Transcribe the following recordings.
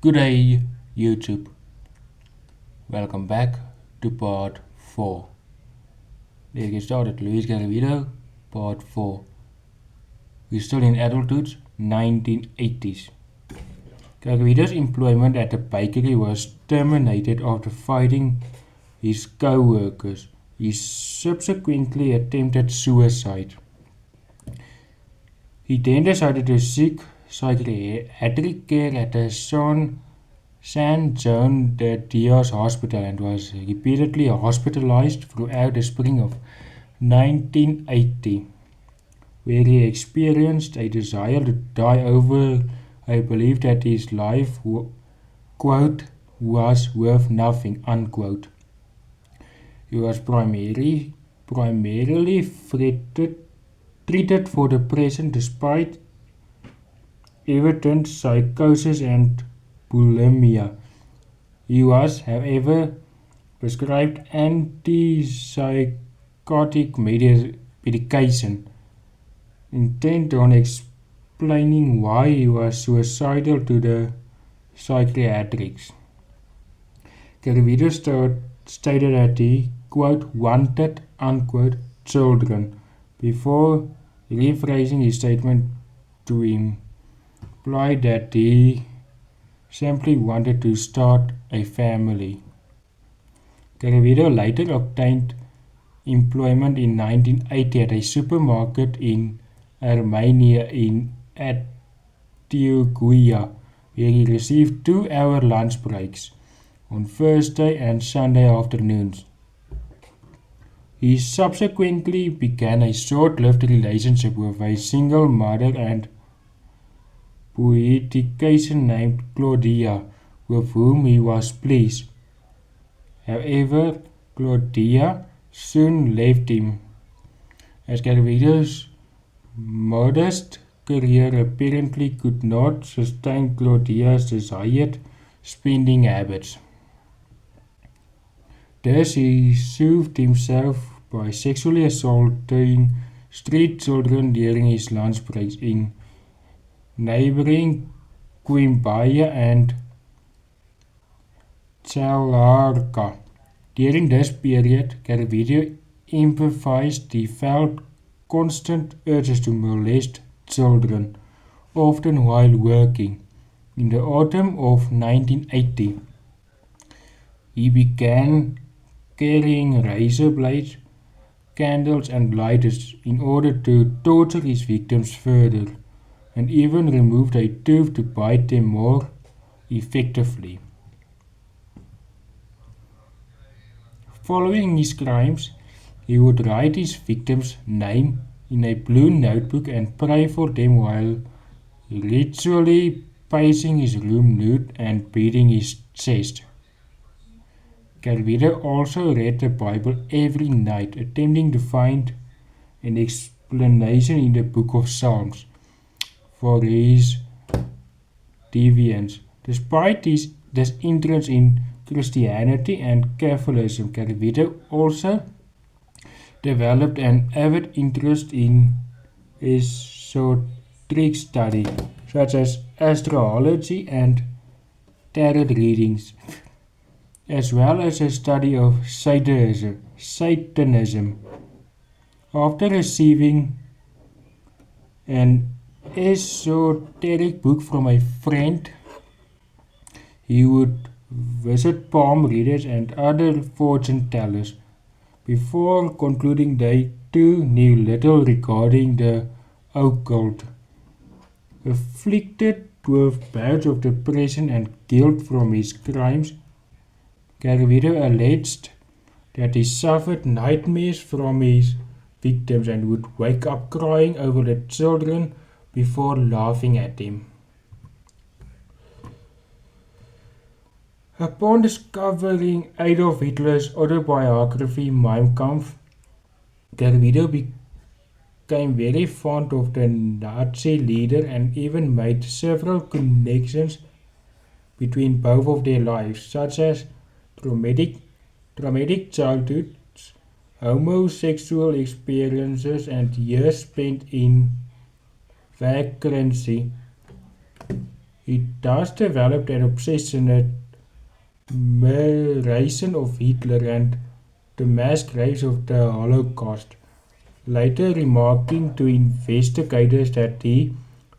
Good day, YouTube. Welcome back to part 4. Let's get started. Luis Garavito, part 4. We're still in adulthood, 1980s. Garavito's employment at the bakery was terminated after fighting his co-workers. He subsequently attempted suicide. He then decided to seek psychiatric care at the San Juan de Dios Hospital and was repeatedly hospitalized throughout the spring of 1980, where he experienced a desire to die over a belief that his life, quote, was worth nothing, unquote. He was primarily treated for depression despite evident psychosis and bulimia. He was, however, prescribed antipsychotic medication intent on explaining why he was suicidal to the psychiatrists. Garavito stated that he, quote, wanted, unquote, children, before rephrasing his statement to imply that he simply wanted to start a family. Garavito later obtained employment in 1980 at a supermarket in Armenia in Antioquia, where he received 2-hour lunch breaks on Thursday and Sunday afternoons. He subsequently began a short-lived relationship with a single mother and poetician named Claudia, with whom he was pleased. However, Claudia soon left him, as Garavito's modest career apparently could not sustain Claudia's desired spending habits. Thus, he soothed himself by sexually assaulting street children during his lunch breaks in neighboring Quimbaya and Chalarka. During this period, Garavito emphasized he felt constant urges to molest children, often while working. In the autumn of 1980, he began carrying razor blades, candles, and lighters in order to torture his victims further, and even removed a tooth to bite them more effectively. Following his crimes, he would write his victims' name in a blue notebook and pray for them while ritually pacing his room nude and beating his chest. Garavito also read the Bible every night, attempting to find an explanation in the book of Psalms for his deviance. Despite this interest in Christianity and Catholicism, Garavito also developed an avid interest in esoteric study, such as astrology and tarot readings, as well as a study of Satanism. After receiving an esoteric book from a friend, he would visit palm readers and other fortune tellers before concluding they too knew little regarding the occult. Afflicted with bouts of depression and guilt from his crimes, Garavito alleged that he suffered nightmares from his victims and would wake up crying over the children before laughing at them. Upon discovering Adolf Hitler's autobiography Mein Kampf, Garavito became very fond of the Nazi leader and even made several connections between both of their lives, such as traumatic childhoods, homosexual experiences, and years spent in vacancy. He thus developed an obsession at admiration of Hitler and the mass graves of the Holocaust, later remarking to investigators that he,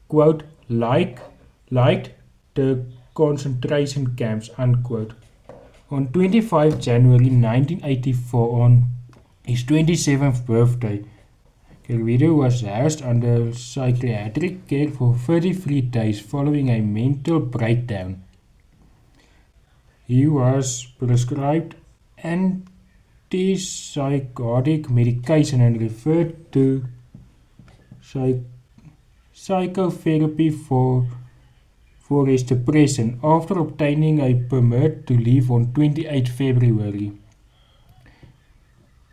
quote, liked the concentration camps, unquote. On 25 January 1984, on his 27th birthday, Garavito was housed under psychiatric care for 33 days following a mental breakdown. He was prescribed antipsychotic medication and referred to psychotherapy for his depression after obtaining a permit to leave on 28 February.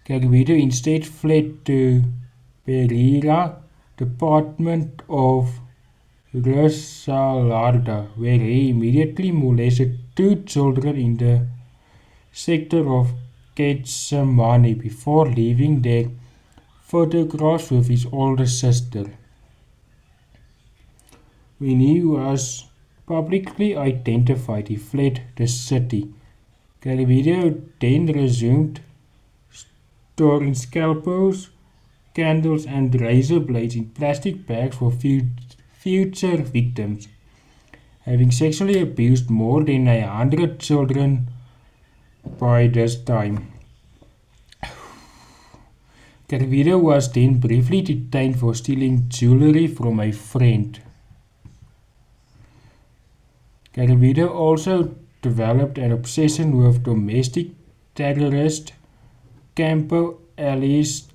Garavito instead fled to Pereira Department of Rosalarda, where he immediately molested 2 children in the sector of Getsemani before leaving their photographs with his older sister. When he was publicly identified, he fled the city. Garavito then resumed storing scalpels, candles and razor blades in plastic bags for future victims, having sexually abused more than 100 children by this time. Garavito was then briefly detained for stealing jewelry from a friend. Garavito also developed an obsession with domestic terrorist Campo Alice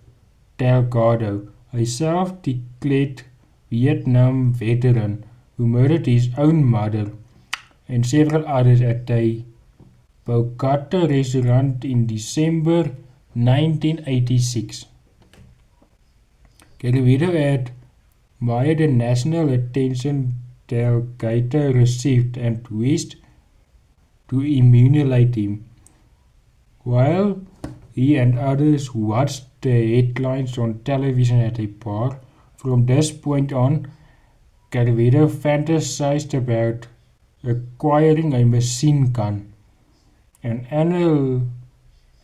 Delgado, a self-declared Vietnam veteran who murdered his own mother and several others at a Bogota restaurant in December 1986. Garavito had admired the national attention Delgado received and wished to emulate him. While he and others watched the headlines on television at a bar, from this point on, Garavito fantasized about acquiring a machine gun and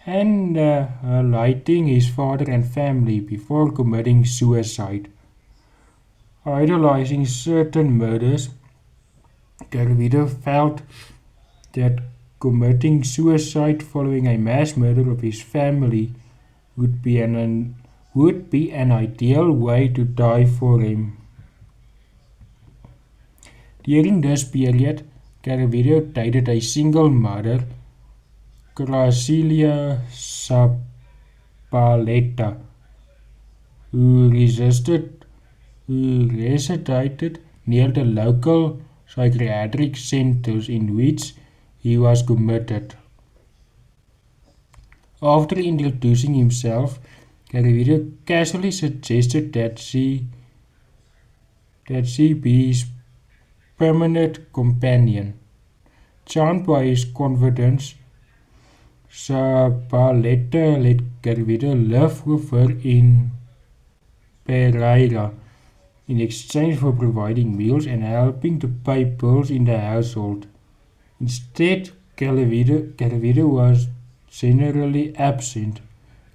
annihilating his father and family before committing suicide. Idolizing certain murders, Garavito felt that committing suicide following a mass murder of his family would be an ideal way to die for him. During this period, Garavito dated a single mother, Gracilia Zabaleta, who resided near the local psychiatric centers in which he was committed. After introducing himself, Garavito casually suggested that she be his permanent companion. Charmed by his confidence, Zabaleta let Garavito live with her in Pereira in exchange for providing meals and helping to pay bills in the household. Instead, Garavito was generally absent,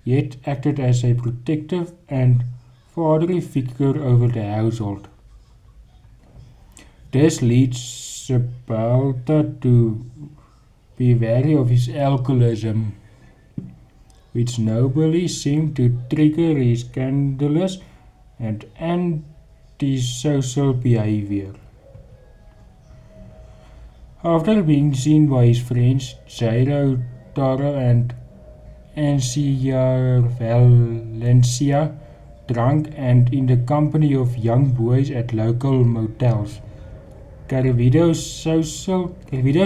yet acted as a protective and fatherly figure over the household. This leads Zabaleta to be wary of his alcoholism, which nobly seemed to trigger his scandalous and antisocial behavior. After being seen by his friends Jairo Toro and Ancia Valencia drunk and in the company of young boys at local motels, Garavito's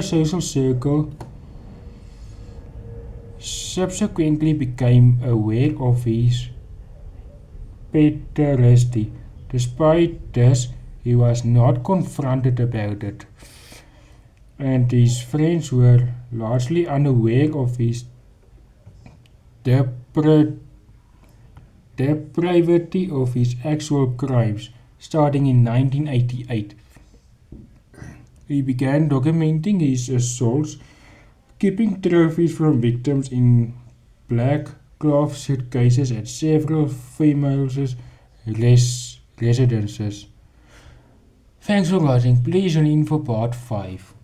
social circle subsequently became aware of his pederasty. Despite this, he was not confronted about it, and his friends were largely unaware of his depravity of his actual crimes, starting in 1988. He began documenting his assaults, keeping trophies from victims in black cloth suitcases at several females' residences. Thanks for watching. Please tune in for part 5.